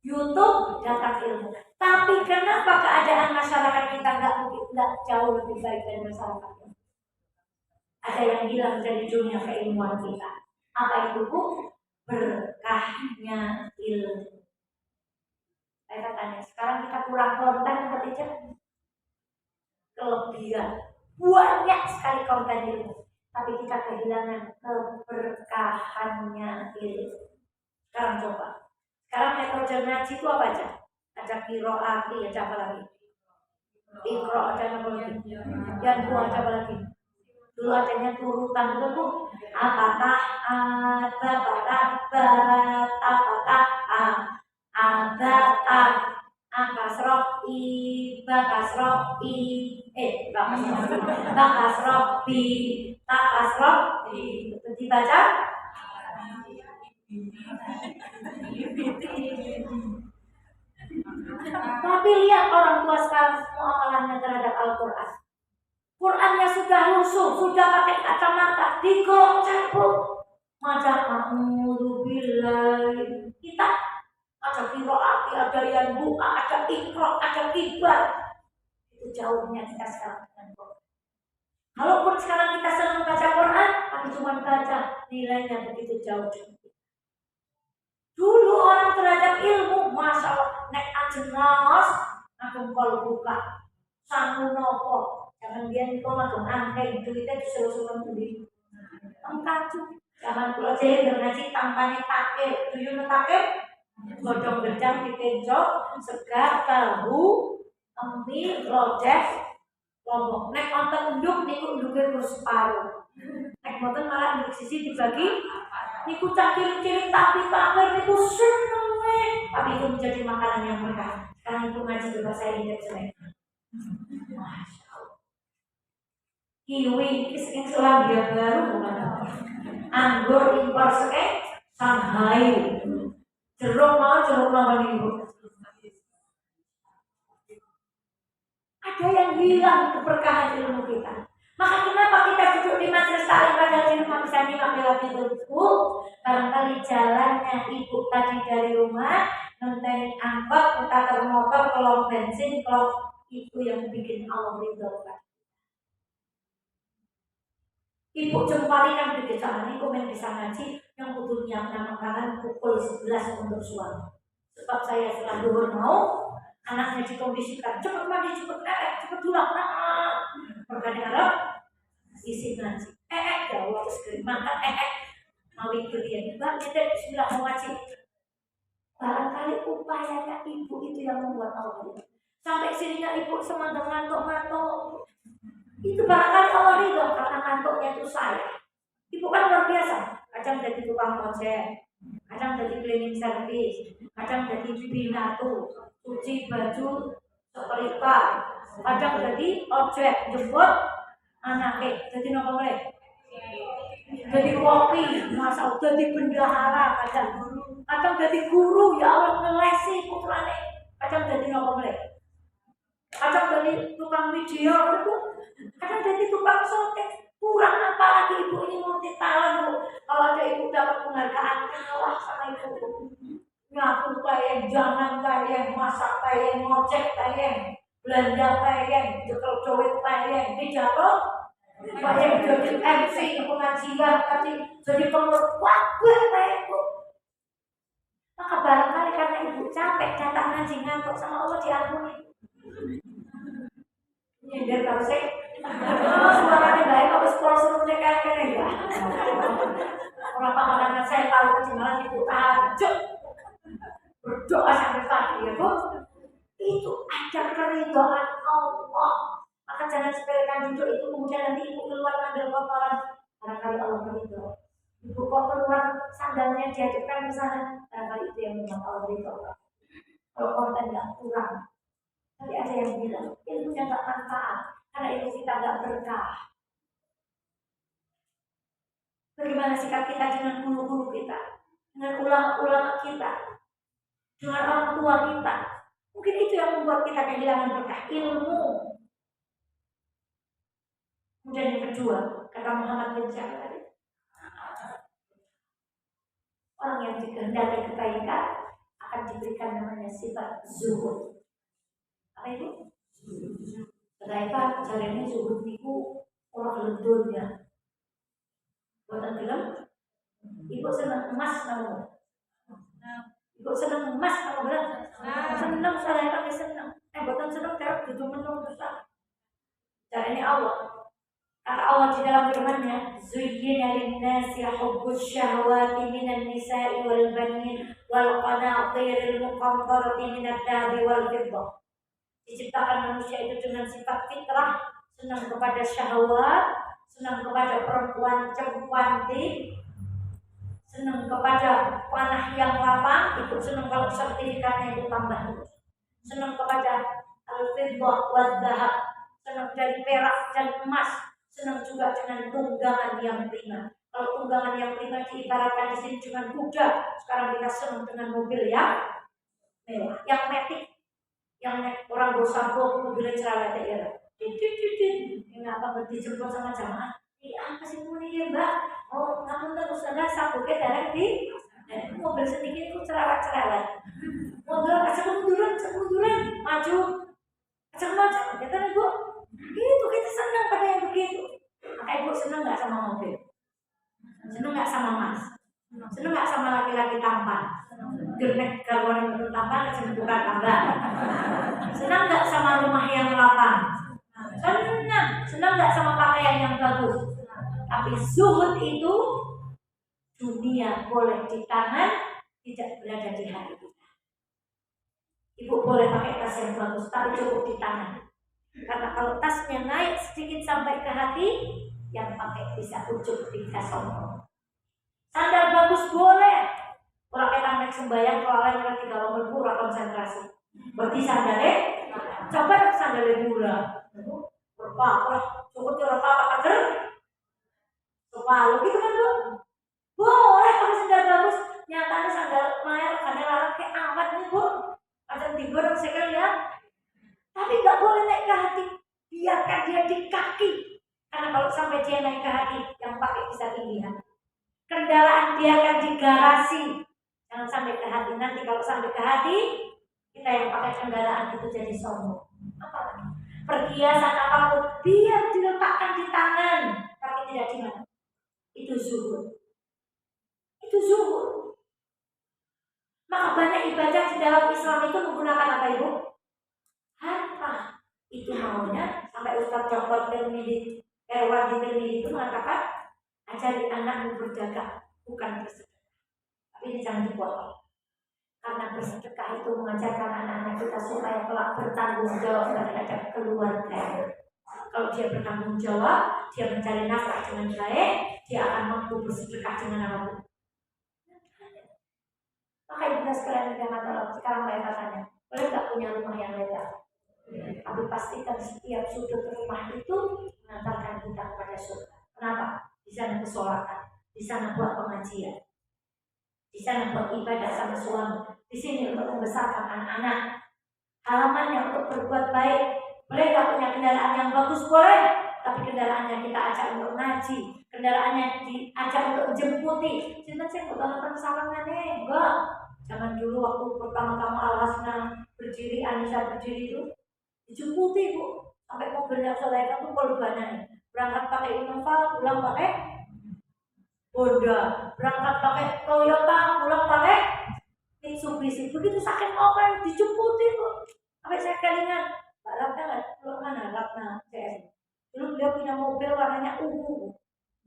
YouTube, dapat ilmu. Tapi kenapa keadaan masyarakat kita nggak jauh lebih baik dari masyarakat? Ada yang hilang dari dunia keilmuan kita. Apa itu, Bu? Berkahnya ilmu. Saya tanya, sekarang kita kurang konten apa tidak? Kelebihan. Banyak sekali konten ilmu. Tapi kita kehilangan keberkahannya ilmu. Sekarang coba. Sekarang metode ngaji itu apa aja? Ada qiraat, ada apa lagi? Iqra, ada apa lagi? Yang dua ada apa lagi? Dulu adanya turutan itu, Bu. Apatah, bakasroh i, takasroh i, dibaca. Tapi lihat orang tua sekarang muamalahnya terhadap Al-Quran. Qurannya sudah lusuh, sudah pakai kacamata, digocek, Bu. Macam a'udzubillahi. Kita ada qiraat, ada yang buka, ada iqra, ada kibar. Itu jauhnya kita sekarang dengan Quran. Kalaupun sekarang kita senang baca Quran, tapi cuma baca, nilainya begitu jauh. Dulu orang terhadap ilmu, masya Allah, nek ajenas, aku kalau buka, sangu nopo, jangan dia itu langsung angkai, duitnya disuruh-suruh sendiri. Engkau Zaman kula cilik ngaji tampane takir, duyune takir, godhong gedang dipencok, segar, tahu, emi, lodeh, lombok. Nek wonten unduk niku unduke terus separuh. Nek mboten malah nduk sisi dibagi. Niku cah cilik-cilik tapi takir niku senenge. Tapi itu menjadi makanan yang berkah. Sekarang ibu ngaji juga saya ingat jelek. Masya Allah. Kiwi ini Selandia Baru bukan apa. Anggur impor Shanghai. Jeruk mau ibu. Ada yang hilang keberkahan ilmu kita. Maka kenapa kita duduk di majelis taklim padahal di rumah bisa nyimak lewat itu? Barangkali jalannya ibu tadi dari rumah ngenteni angkot, muter motor, kolong bensin, kalau itu yang bikin Allah ridho. Ibu jempali kan begitu ini komen bisa ngaji yang kudu nyiapkan makanan pukul 11 untuk suami. Sebab saya setelah duhur mau anaknya dikondisikan cepat mandi, cepat cepat pulang. Berkali harap isi ngaji. Jauh terus makan mau ikutian. Mbak kita bismillah mau ngaji. Barangkali upayanya ibu itu yang membuat Allah. Sampai sininya ibu semandang ngantuk-ngantuk. Itu barangkali Allah ridho karena ngantuknya itu saya. Ibu kan luar biasa. Kadang jadi tukang ojek, kadang jadi cleaning service, kadang jadi binatu, cuci baju, setrika, kadang jadi ojek jemput anaknya, jadi nopo mulai, jadi kopi, masa jadi bendahara, kadang jadi guru, ya Allah ngelesi putrane, kadang jadi nopo mulai, kadang jadi tukang video itu. Kadang jadi tukang syuting, kurang apa lagi ibu ini multi talent bu. Kalau ada ibu dapat penghargaan kalah sama ibu. Nyapu tayang, jangan tayang, masak tayang, ngocek tayang, belanja tayang, jekel cowek tayang, dijatuh tayang jadi MC pengajian tadi jadi pengurus tayang bu. Maka barangkali karena ibu capek datang ngaji ngantuk sama Allah diampuni. Nyender kalau saya suaranya baik, kalau sponsor mereka keren ya. Orang pengalaman saya tahu kejemuran ibu tajuk berdoa sampai pagi ya bu. Itu ada keridhaan Allah. Maka jangan sepelekan duduk itu kemudian nanti ibu keluar ngambil kotoran. Barangkali Allah beridho. Ibu kok keluar sandalnya dihadapkan ke sana. Barangkali itu yang membuat Allah beridho. Kalau konten nggak kurang. Tapi ada yang bilang ilmunya nggak manfaat karena ilmu kita nggak berkah. Bagaimana sikap kita dengan guru-guru kita, dengan ulama-ulama kita, dengan orang tua kita? Mungkin itu yang membuat kita kehilangan berkah ilmu. Kemudian yang kedua, kata Muhammad bin Jabir tadi, orang yang dikehendaki kebaikan akan diberikan namanya sifat zuhud. Apa itu? Kenapa caranya zuhud itu orang ledurnya? Buatan film? Ibu senang emas kamu? Ibu senang emas kamu benar? Senang saya kami senang. Buatan senang cara itu menung besar. Caranya Allah. Kata Allah di dalam firman-Nya, "Zuyyina lin-nasi hubbus syahawati minan nisa'i wal banin wal qanatiril muqantarati minad dhahabi wal fiddah." Diciptakan manusia itu dengan sifat fitrah, senang kepada syahwat, senang kepada perempuan cantik, senang kepada panah yang lapang, itu senang kalau sertifikatnya itu tambah terus. Senang kepada al-fiddah wal dhahab, senang dari perak dan emas, senang juga dengan tunggangan yang prima. Kalau tunggangan yang prima diibaratkan di sini dengan kuda, sekarang kita senang dengan mobil yang mewah, yang metik. Yang orang bersambung mobilnya cerewet ya, ngapa dijemput sama jamaah? Apa sih ini ya mbak? Oh, namun terus ada sabuknya darah di mobil sedikit itu cerewet. Munduran, maju, kita ibu, itu kita senang pada yang begitu. Maka ibu senang nggak sama mobil? Senang nggak sama mas? Senang nggak sama laki-laki tampan? Gernek kalau yang tampan bukan tambah. Senang nggak sama rumah yang lapang? Senang nggak sama pakaian yang bagus? Tapi zuhud itu Dunia boleh di tangan, tidak berada di hati kita. Ibu boleh pakai tas yang bagus, tapi cukup di tangan. Karena kalau tasnya naik sedikit sampai ke hati, yang pakai bisa ujung bisa sombong. Sandal bagus boleh. Orang kita naik sembahyang kalau lain tiga lomba pura konsentrasi. Berarti sandalnya, coba sandalnya murah. Berapa? Cukup berapa agar? Sepalu gitu kan bu? Boleh pakai sandal bagus. Nyatanya sandal mayar karena larang kayak amat nih bu. Ada tiga orang sekali ya. Tapi nggak boleh naik ke hati. Biarkan dia di kaki. Karena kalau sampai dia naik ke hati, yang pakai bisa tinggi ya. Kendaraan dia akan di garasi. Jangan sampai ke hati. Nanti kalau sampai ke hati, kita yang pakai kendaraan itu jadi sombong. Apalagi perhiasan apapun biar diletakkan di tangan, tapi tidak di mana. Itu zuhud. Itu zuhud. Maka banyak ibadah di dalam Islam itu menggunakan apa ibu? Harta. Itu maunya sampai Ustaz Dr. Tirmidzi Erwadi Tirmidzi itu mengatakan ajari anakmu berdagang, bukan bersedekah. Tapi ini jangan dipotong. Karena bersedekah itu mengajarkan anak-anak kita supaya kelak bertanggung jawab terhadap keluarga. Kalau dia bertanggung jawab, dia mencari nafkah dengan baik, dia akan mampu bersedekah dengan apapun. Maka ibu sekalian yang kata sekarang mereka tanya, boleh tak punya rumah yang lebar? Tapi pastikan setiap sudut rumah itu mengantarkan kita kepada surga. Kenapa? Di sana kesolatan, di sana buat pengajian, di sana buat ibadah sama suami, di sini untuk membesarkan anak-anak. Halamannya untuk berbuat baik. Boleh gak punya kendaraan yang bagus? Boleh. Tapi kendaraannya kita ajak untuk ngaji, kendaraannya diajak untuk jemputi. Cinta saya nggak nonton salangan enggak. Jangan dulu waktu pertama-tama Al-Hasna berdiri, Anissa berdiri itu dijemputi bu, sampai mobilnya Soleika tuh korbannya. Berangkat pakai Innova, pulang pakai Honda. Berangkat pakai Toyota, pulang pakai Mitsubishi. Begitu sakit mobil dijemputi bu. Sampai saya kelingan, Pak Ratna nggak keluar mana? Ratna CS. Dulu beliau punya mobil warnanya ungu,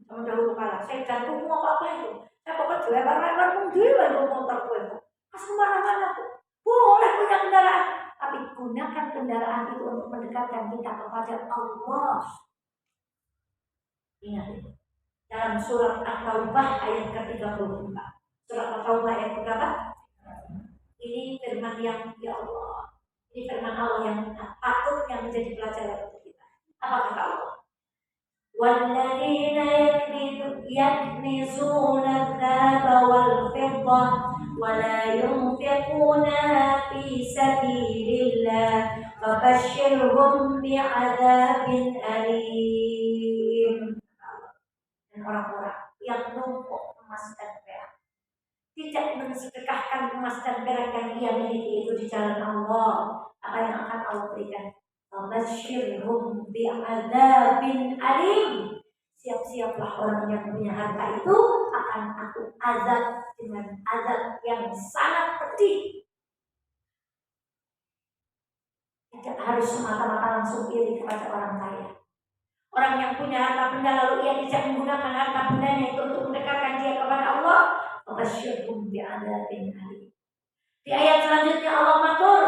sama dahulu kala. Saya gantung apa itu? Saya pokoknya lebar-lebar mungkin motor itu. Pas kemana-mana bu, boleh punya kendaraan, tapi gunakan kendaraan itu untuk mendekatkan kita kepada Allah. Ingat itu. Dalam surat At-Taubah ayat ke-34. Surat At-Taubah ayat berapa? Ini firman yang ya Allah. Ini firman Allah yang patut yang menjadi pelajaran untuk kita. Apa kata Allah? Walladzina yaknizuna adz-dzahaba wal-fiddah wa la yunfiqunaha fi sabilillah fabashshirhum bi'adzabin alim. Dan orang-orang yang numpuk emas dan perak, tidak mensedekahkan emas dan perak yang ia miliki itu di jalan Allah, apa yang akan Allah berikan? Fabasyirhum bi'adzabin alim. Siap-siaplah orang yang punya harta itu akan aku azab dengan azab yang sangat pedih. Tidak harus semata-mata langsung iri kepada orang kaya. Orang yang punya harta benda lalu ia tidak menggunakan harta bendanya itu untuk mendekatkan dia kepada Allah, fabasyirhum bi'adzabin alim. Di ayat selanjutnya Allah matur,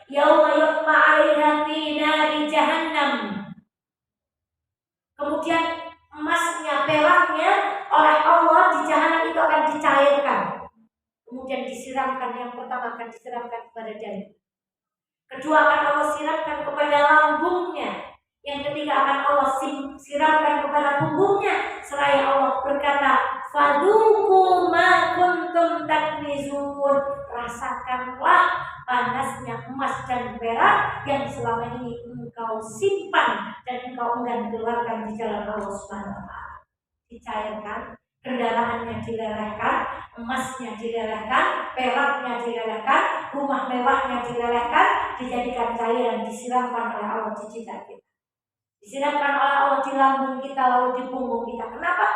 yauma yuhma 'alaiha fi nari jahannam. Kemudian emasnya, peraknya oleh Allah di jahanam itu akan dicairkan. Kemudian disiramkan, yang pertama akan disiramkan kepada dada. Kedua akan Allah siramkan kepada lambungnya. Yang ketiga akan Allah siramkan kepada punggungnya. Seraya Allah berkata, fadzuqu ma kuntum taknizun. Rasakanlah panasnya emas dan perak yang selama ini engkau simpan dan engkau enggan keluarkan di jalan Allah Subhanahu wa taala. Dicairkan, kendaraannya dilelehkan, emasnya dilelehkan, peraknya dilelehkan, rumah mewahnya dilelehkan, dijadikan cairan, disiramkan oleh Allah di jidat kita. Disiramkan oleh Allah di lambung kita, lalu di punggung kita. Kenapa?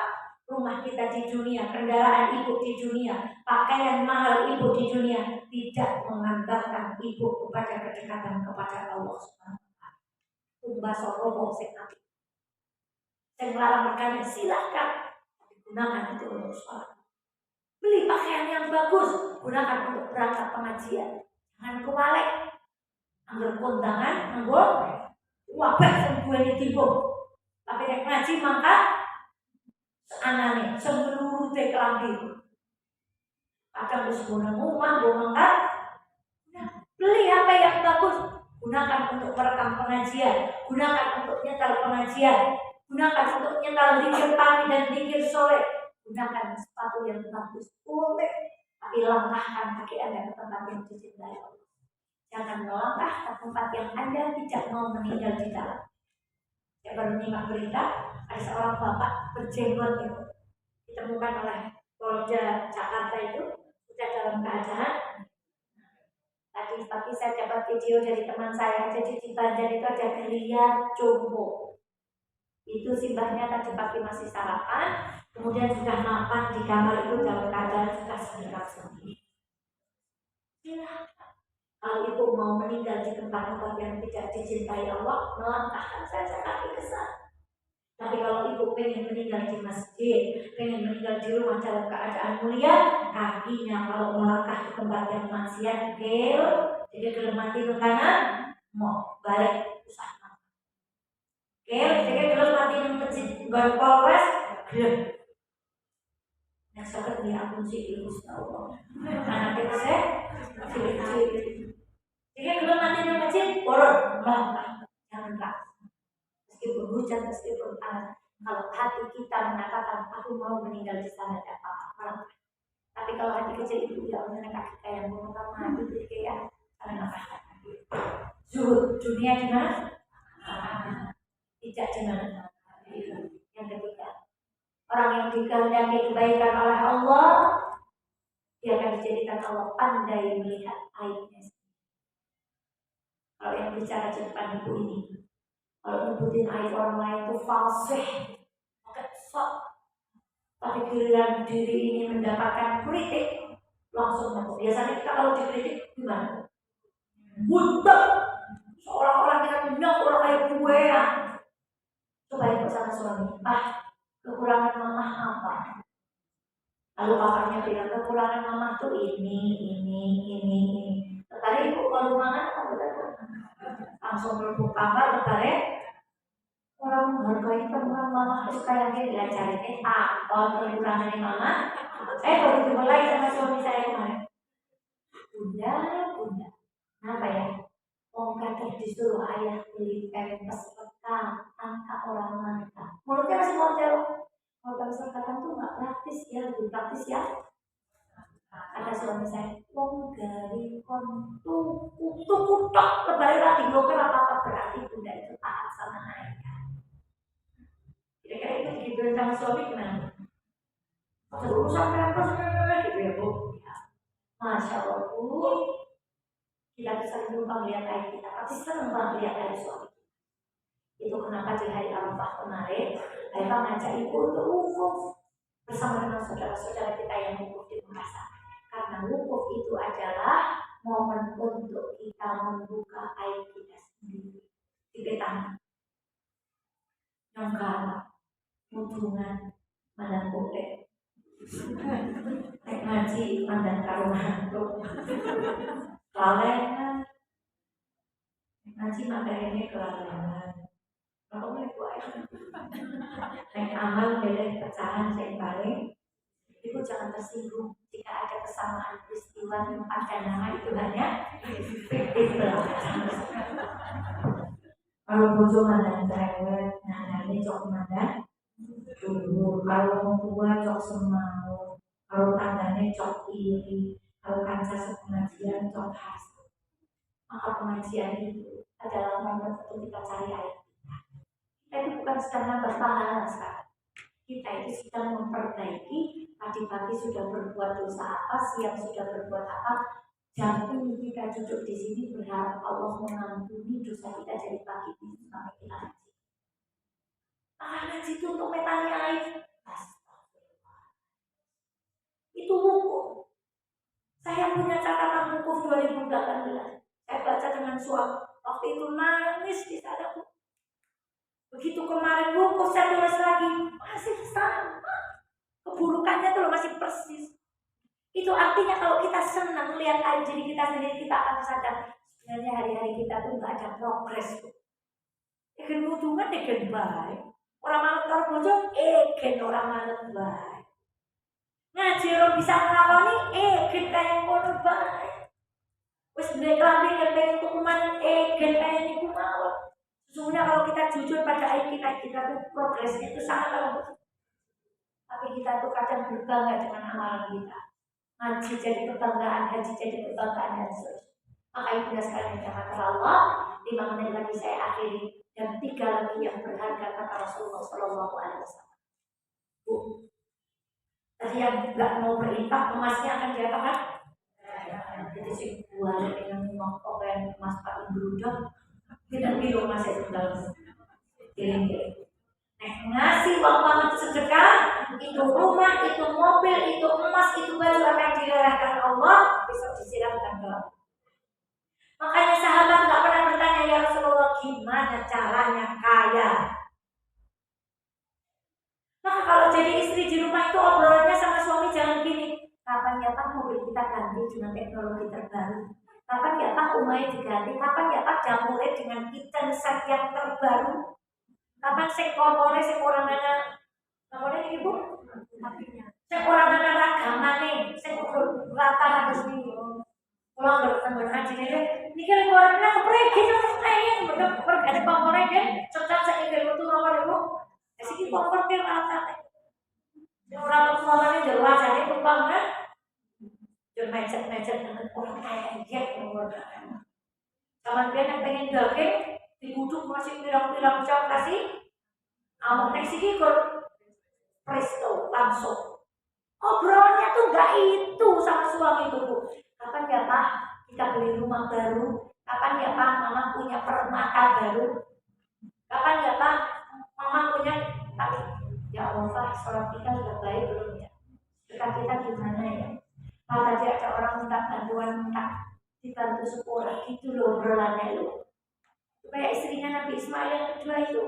Rumah kita di dunia, kendaraan ibu di dunia, pakaian mahal ibu di dunia tidak mengantarkan ibu kepada kedekatan kepada Allah Subhanahu wa taala. Tumbas sorobo sing ati. Sing larang makanya silahkan, tapi gunakan itu untuk sholat. Beli pakaian yang bagus, gunakan untuk berangkat pengajian. Jangan kewalek, anggur kondangan, anggur wabah sembuhnya timbul. Tapi nek ngaji maka seanane seluruh kelambi. Kadang wis guna rumah, mangkat. Beli apa yang bagus, gunakan untuk merekam pengajian, gunakan untuk nyetel pengajian, gunakan untuk nyetel zikir pagi dan zikir sore, gunakan sepatu yang bagus, boleh, tapi langkahkan kaki Anda ke tempat yang dicintai Allah. Jangan melangkah ke tempat yang Anda tidak mau meninggal di dalam. Saya baru menyimak berita, ada seorang bapak berjenggot itu ditemukan oleh Polda Jakarta itu sudah dalam keadaan. Tadi pagi saya dapat video dari teman saya, jadi di Banjar itu ada gerilya jompo. Itu simbahnya tadi pagi masih sarapan, kemudian sudah makan di kamar itu dalam keadaan sudah sendiri. Kalau ibu mau meninggal di tempat-tempat yang tidak dicintai Allah, melangkahkan saja kaki ke sana. Tapi kalau ibu pengen meninggal di masjid, pengen meninggal di rumah dalam keadaan mulia, kakinya kalau melangkah ke tempat yang maksiat, jadi kalau mati ke kanan, mau balik usaha. Jadi kalau mati ke masjid, berpolres, yang sakit ni aku sih ibu tahu. Anak kita saya, jadi kalau mati ke masjid, boros, melangkah, jangan tak. Meskipun hujan, meskipun panas, kalau hati kita mengatakan aku mau meninggal di sana, tidak apa-apa. Tapi kalau hati kecil itu tidak mengenai kaki yang mengutama itu kayak karena apa? Zuhud dunia di mana? Tidak di mana. Yang ketiga, orang yang dikehendaki kebaikan oleh Allah, dia akan dijadikan Allah pandai melihat aibnya. Kalau yang bicara di depan ibu ini, kalau nyebutin aib orang lain itu falsih, sok. Tapi giliran diri ini mendapatkan kritik, langsung masuk. Biasanya kita kalau dikritik gimana? Buntut, seolah-olah kita punya orang kayak gue ya. Coba ikut sama suami, kekurangan mama apa? Lalu kakaknya bilang kekurangan mama tuh ini. Tertarik ibu kalau mana? Langsung berbuka kamar, tertarik. Orang menghargai teman mama itu kayak dia cari apa kekurangan mama. Baru dimulai sama suami saya kemarin. Bunda, kenapa ya? Kadang disuruh ayah beli pempes lekang, angka orang mantap. Mulutnya masih mau jawab. Kalau pempes lekang tuh nggak praktis ya, lebih praktis ya. Kata suami saya, gari kontu kutok lebaran lagi goker apa berarti bunda itu taat sama ayah. Kira-kira itu digituin sama suami gimana? Urusan pempes gitu ya bu. Masya Allah bu, kita bisa menumpang lihat ayah kita, pasti senang lihat ayah suami. Itu kenapa di hari Arafah kemarin, ayah ngajak ibu untuk wukuf bersama dengan saudara-saudara kita yang wukuf di Makassar. Karena wukuf itu adalah momen untuk kita membuka aib kita sendiri. Kita nyongkar, hubungan, mandang boleh. Nek ngaji, mandang karuman tuh. Kelalaian. Ngaji mandang ini kelalaian. Kalau boleh buat nek amal boleh pecahan yang paling. Ibu jangan tersinggung jika ada kesamaan peristiwa tempat dan nama itu hanya fiktif belaka. Kalau bojo mandang cerewet, nah ini cok mandang dulu. Kalau orang tua cok semau, kalau tangganya cok iri, kalau kanca sepengajian cok hasut. Maka pengajian itu adalah momen untuk kita cari air. Kita itu bukan sedang nambah pahala sekarang. Kita itu sedang memperbaiki. Pagi-pagi sudah berbuat dosa apa, siang sudah berbuat apa. Jam ini kita duduk di sini berharap Allah mengampuni dosa kita dari pagi ini sampai kita ngaji. Ngaji itu untuk metani air. Itu wukuf. Saya punya catatan wukuf 2018. Saya baca dengan suami. Waktu itu nangis di sana. Begitu kemarin wukuf saya tulis lagi, masih sama. Keburukannya tuh masih persis. melihat diri kita sendiri, kita akan sadar sebenarnya hari-hari kita tuh nggak ada progres. Egen hubungan egen baik. Orang manut karo bojo egen orang manut baik. Ngaji orang bisa ngelakoni egen kaya ngono baik. Wis duwe klambi pengen hukuman egen kaya niku mawon. Sesungguhnya kalau kita jujur pada kita tuh progresnya itu sangat lambat. Tapi kita tuh kadang berbangga dengan amalan kita. Ngaji jadi kebanggaan, haji jadi kebanggaan dan seterusnya. Maka ibu sekalian yang kata Allah, 5 menit lagi saya akhiri dan 3 lagi yang berharga kata Rasulullah Shallallahu Alaihi Wasallam. Bu, tadi yang nggak mau berinfak emasnya akan diapakan? Jadi si buah yang mau kopen emas paling berudang, tidak biru masih tinggal kirim-kirim. Ngasih uang banget sedekah, itu rumah, itu mobil, itu emas, itu baju akan direlahkan Allah, besok disiramkan ke laut. Makanya sahabat nggak pernah bertanya, ya Rasulullah gimana caranya kaya. Maka kalau jadi istri di rumah itu obrolannya sama suami jangan gini, kapan ya Pak mobil kita ganti dengan teknologi terbaru, kapan ya Pak rumahnya diganti, kapan ya Pak dapurnya dengan kitchen set yang terbaru, kapan kompornya sekorangannya ibu, sekorangannya ragamane, rata habis nih. Pulang bertemu haji ini kan orangnya kepergi sama saya betul pergi kompornya kan, cocok saya ikut itu nomor ibu, sih kompor dia rata. Orang kompornya jelas aja tumpang kan, jadi macet dengan orang kaya nomor. Sama dia yang pengen daging dibuduk masih bilang jauh kasih, amok next sih ikut presto langsung. Obrolannya tuh nggak itu sama suami itu bu. Kapan ya Pak kita beli rumah baru? Kapan ya Pak Mama punya permata baru? Kapan ya Pak Mama punya? Tapi ya Allah Pak, sholat kita sudah baik belum ya? Dekat kita gimana ya? Kalau tadi ada orang minta bantuan, minta dibantu sekolah gitu loh obrolannya loh. Supaya istrinya Nabi Ismail yang kedua itu.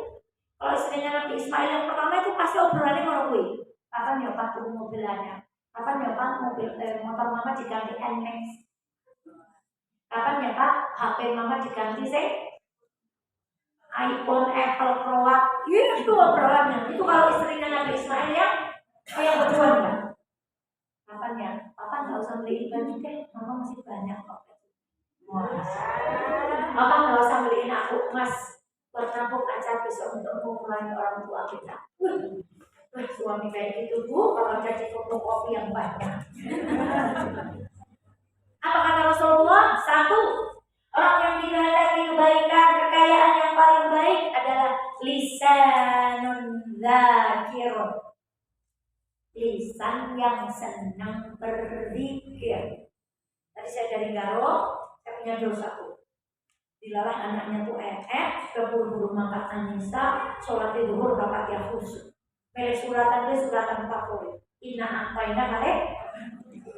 Kalau istrinya Nabi Ismail yang pertama itu pasti obrolannya ngomong, kapan ya Pak turun mobilannya? Kapan ya Pak motor Mama diganti NMAX? Kapan ya Pak HP Mama diganti iPhone, Apple Pro? Itu obrolannya. Itu kalau istrinya Nabi Ismail yang kedua kan? Kapan ya? Papa nggak usah beliin baju deh, Mama masih banyak kok. Papa nggak usah beliin aku emas buat nabung aja besok untuk mengurangi orang tua kita. Suami kayak gitu bu, kalau jadi fotokopi yang banyak. Apa kata Rasulullah? 1, orang yang dikehendaki kebaikan, kekayaan yang paling baik adalah lisanun dzakirun, lisan yang senang berzikir. Tadi saya dari Garo, saya punya dosa bu. Dilalah anaknya tuh keburu-buru makan Anissa, sholat zuhur bapak dia khusus. Pilih suratan favorit. Inna ampaina kale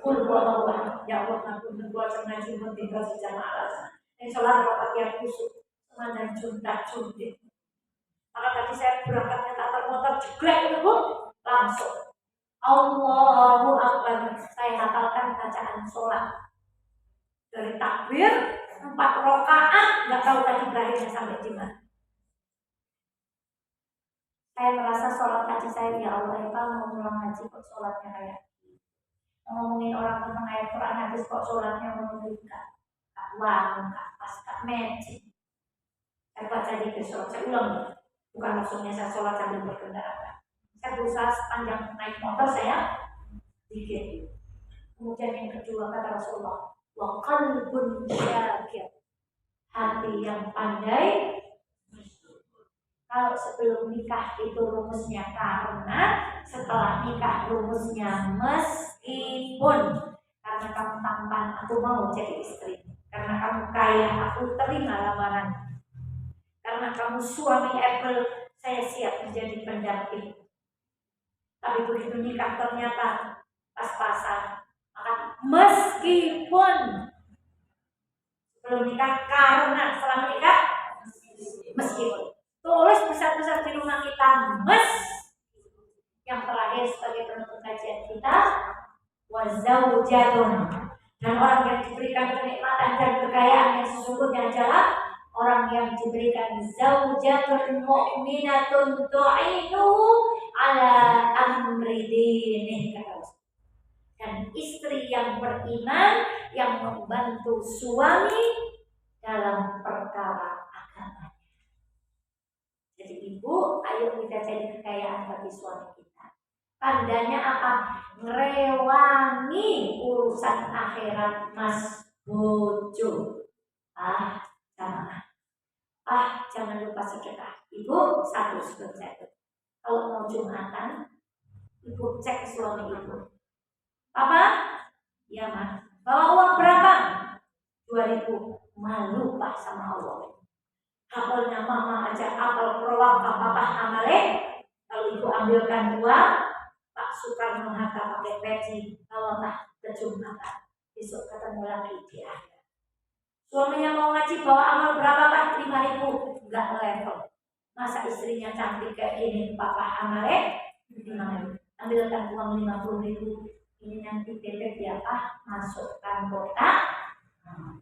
kul huwallahu ya Allah ngampun buat sengaja pun tinggal sejamaah alasan. Yang sholat bapak dia khusus. Semandan juntak-juntik. Maka tadi saya berangkatnya tatar motor jeglek itu bu, langsung Allahu Akbar. Saya hafalkan bacaan sholat dari takbir 4 rakaat, nggak tahu tadi berakhirnya sampai di mana. Saya merasa sholat haji saya, ya Allah ya Pak mau pulang haji kok sholatnya kayak ngomongin orang tentang ayat Quran hadis kok sholatnya menunjukkan kak uang, kak pas, kak magic. Saya baca di sholat, saya ulang bukan maksudnya saya sholat sambil berkendara. Saya berusaha sepanjang naik motor saya dikit. Kemudian yang kedua kata Rasulullah, wa qalbun syakir, hati yang pandai. Kalau sebelum nikah itu rumusnya karena, setelah nikah rumusnya meskipun. Karena kamu tampan, aku mau jadi istri. Karena kamu kaya, aku terima lamaran. Karena kamu suami Apple, saya siap menjadi pendamping. Tapi begitu nikah ternyata pas-pasan. Maka meskipun sebelum nikah, karena setelah menikah meskipun. Tulis besar-besar di rumah kita yang terakhir sebagai penutup kajian kita, wa zaujatun Dan orang yang diberikan kenikmatan dan kekayaan yang sesungguhnya adalah orang yang diberikan zaujatun mu'minatun tu'inuhu ala amri dinih, dan istri yang beriman yang membantu suami dalam perkara agama. Jadi ibu, ayo kita jadi kekayaan bagi suami kita. Tandanya apa? Ngerewangi urusan akhirat mas bojo. Jangan lupa sedekah. Ibu, satu. Kalau mau Jumatan, ibu cek suami ibu. Papa? Ya mas. Bawa uang berapa? 2.000. Malu pak sama Allah. Apelnya mama aja apel perwak papa amale. Kalau ibu ambilkan uang, Pak Soekarno-Hatta pakai peci, kalau tak ke Jumatan, besok ketemu lagi di akhir. Suaminya mau ngaji bawa amal berapa Pak? 5.000, enggak level. Masa istrinya cantik kayak ini, Papa amale 5.000. Ambilkan uang 50.000, ini nanti titip ya Pak, masukkan kotak.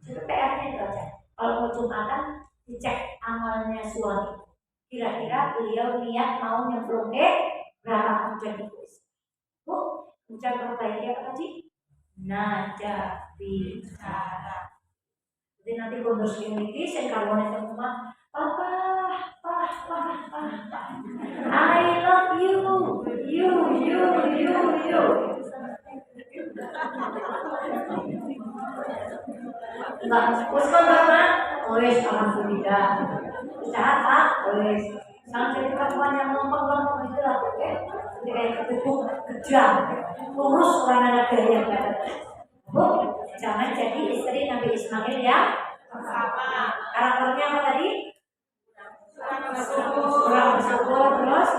Jadi PR-nya itu aja. Kalau mau Jumatan, dicek amalnya suami. Kira-kira beliau niat mau nyemplung berapa hujan itu. Bu, hujan perbaiki apa tadi? Nada bicara. Jadi nanti bonus ini saya kawan itu rumah, Papa, I love you. Enggak, terus kan wes alhamdulillah. Usaha Pak, wes. Jangan jadi perempuan yang ngomong itu lah, oke? Jadi kayak ketepuk kejam, kurus orang anak gaya. Bu, jangan jadi istri Nabi Ismail yang pertama. Karakternya apa tadi? Kurang bersyukur, terus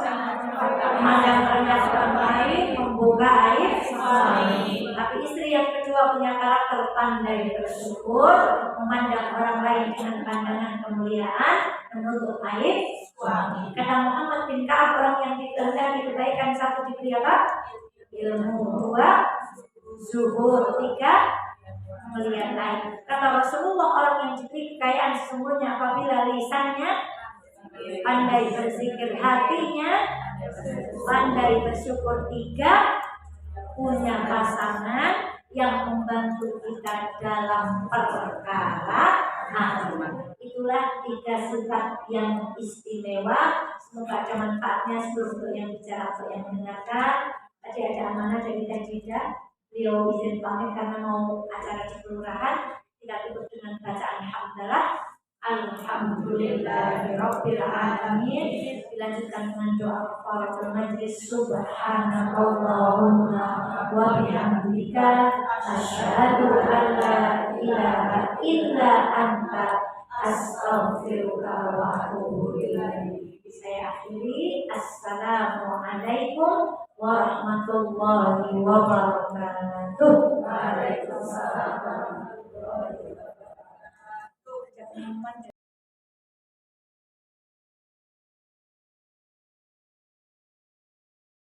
memandang rendah orang lain, membuka aib suami. Tapi istri yang kedua punya karakter pandai bersyukur, memandang orang lain dengan pandangan kemuliaan, menutup aib suami. Kata Muhammad bin Ka'ab, orang yang dikehendaki kebaikan, satu diberi apa? Ilmu. Dua, zuhud. Tiga, melihat lain. Kata Rasulullah, orang yang diberi kekayaan sesungguhnya apabila lisannya pandai berzikir, hatinya pandai bersyukur. Tiga, punya pasangan yang membantu kita dalam perkara agama. Itulah 3 sifat yang istimewa. Semoga ada manfaatnya seluruh yang bicara atau yang mendengarkan. Tadi ada amanah dari Tajidah. Beliau izin pamit karena mau acara di kelurahan. Kita tutup dengan bacaan hamdalah. Alhamdulillahirabbil alamin. Dilanjutkan dengan doa kafaratul majlis. Subhanakallahumma wa bihamdika asyhadu an la ilaha illa anta astaghfiruka wa atubu ilaik. Saya akhiri. Assalamualaikum warahmatullahi wabarakatuh. Waalaikumsalam warahmatullahi wabarakatuh.